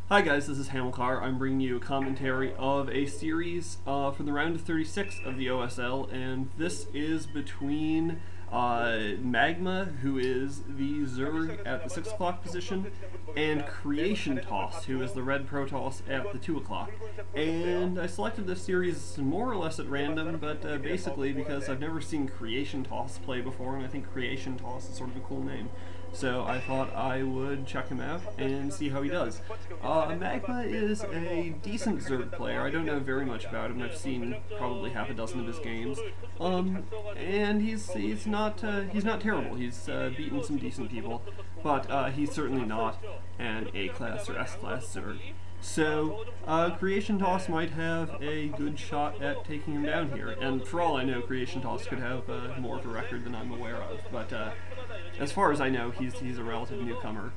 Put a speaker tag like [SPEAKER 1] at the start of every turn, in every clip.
[SPEAKER 1] Hi guys, this is Hamilcar. I'm bringing you a commentary of a series from the round of 36 of the OSL, and this is between Magma, who is the Zerg at the 6 o'clock position, and CreationToss, who is the red Protoss at the 2 o'clock. And I selected this series more or less at random, but basically because I've never seen CreationToss play before, and I think CreationToss is sort of a cool name. So I thought I would check him out and see how he does. Magma is a decent Zerg player. I don't know very much about him. I've seen probably half a dozen of his games, and he's not terrible. He's beaten some decent people, but he's certainly not an A-class or S-class Zerg. So, CreationToss might have a good shot at taking him down here, and for all I know, CreationToss could have more of a record than I'm aware of, but as far as I know, he's a relative newcomer.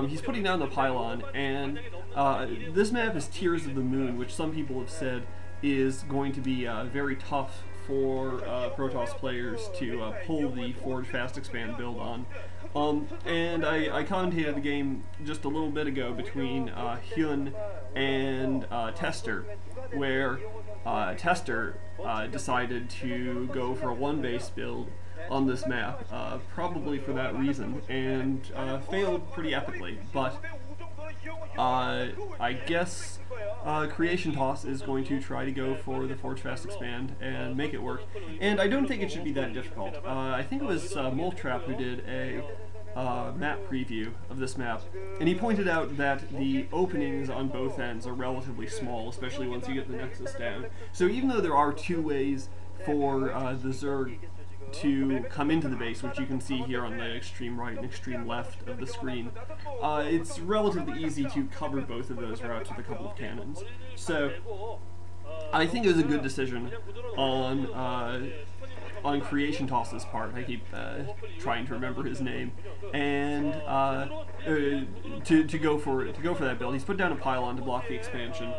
[SPEAKER 1] He's putting down the pylon, and this map is Tears of the Moon, which some people have said is going to be very tough for Protoss players to pull the Forge Fast Expand build on. And I commentated the game just a little bit ago between Hyun and Tester, where Tester decided to go for a one-base build on this map, probably for that reason, and failed pretty epically, but I guess CreationToss is going to try to go for the Forge Fast Expand and make it work, and I don't think it should be that difficult. I think it was Moltrap who did a map preview of this map, and he pointed out that the openings on both ends are relatively small, especially once you get the Nexus down. So even though there are two ways for the Zerg to come into the base, which you can see here on the extreme right and extreme left of the screen, it's relatively easy to cover both of those routes with a couple of cannons. So I think it was a good decision on CreationToss's part. I keep trying to remember his name, and to go for that build. He's put down a pylon to block the expansion,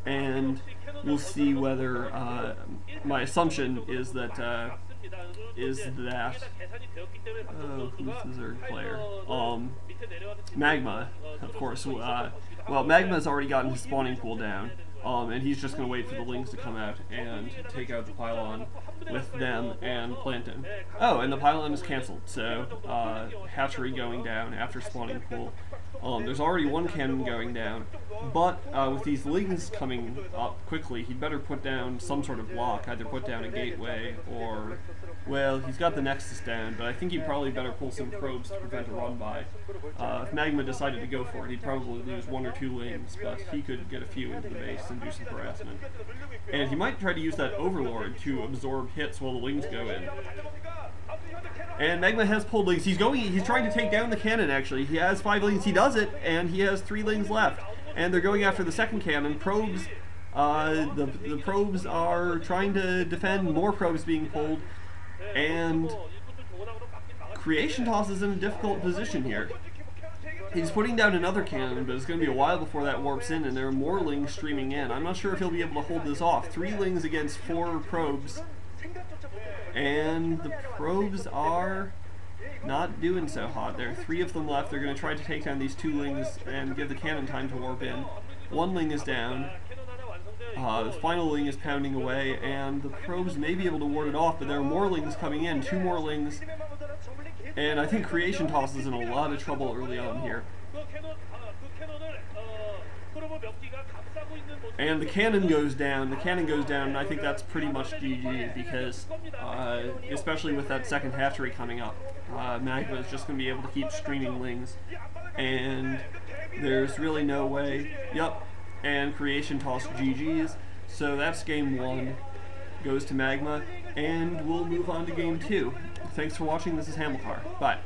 [SPEAKER 1] and we'll see whether my assumption is that who's the Zerg player? Magma, of course. Well, Magma's already gotten his spawning pool down, and he's just going to wait for the Lings to come out and take out the pylon with them and plant him. Oh, and the pylon is cancelled, so hatchery going down after spawning pool. There's already one cannon going down, but with these Lings coming up quickly, he'd better put down some sort of block, either put down a gateway or, well, he's got the Nexus down, but I think he'd probably better pull some probes to prevent a run-by. If Magma decided to go for it, he'd probably lose one or two Lings, but he could get a few into the base and do some harassment. And he might try to use that Overlord to absorb hits while the Lings go in. And Magma has pulled Lings. He's trying to take down the cannon, actually. He has 5 Lings. He does it, and he has 3 Lings left. And they're going after the second cannon. Probes, the probes are trying to defend, more probes being pulled. And CreationToss is in a difficult position here. He's putting down another cannon, but it's going to be a while before that warps in, and there are more Lings streaming in. I'm not sure if he'll be able to hold this off. 3 Lings against 4 probes. And the probes are not doing so hot. There are 3 of them left. They're going to try to take down these 2 Lings and give the cannon time to warp in. 1 Ling is down. The final Ling is pounding away, and the probes may be able to ward it off, but there are more Lings coming in. 2 more Lings. And I think CreationToss is in a lot of trouble early on here. And the cannon goes down. And I think that's pretty much GG, because, especially with that second hatchery coming up, Magma is just going to be able to keep streaming Lings. And there's really no way. Yep. And CreationToss GG's. So that's game 1. Goes to Magma. And we'll move on to game 2. Thanks for watching. This is Hamilcar. Bye.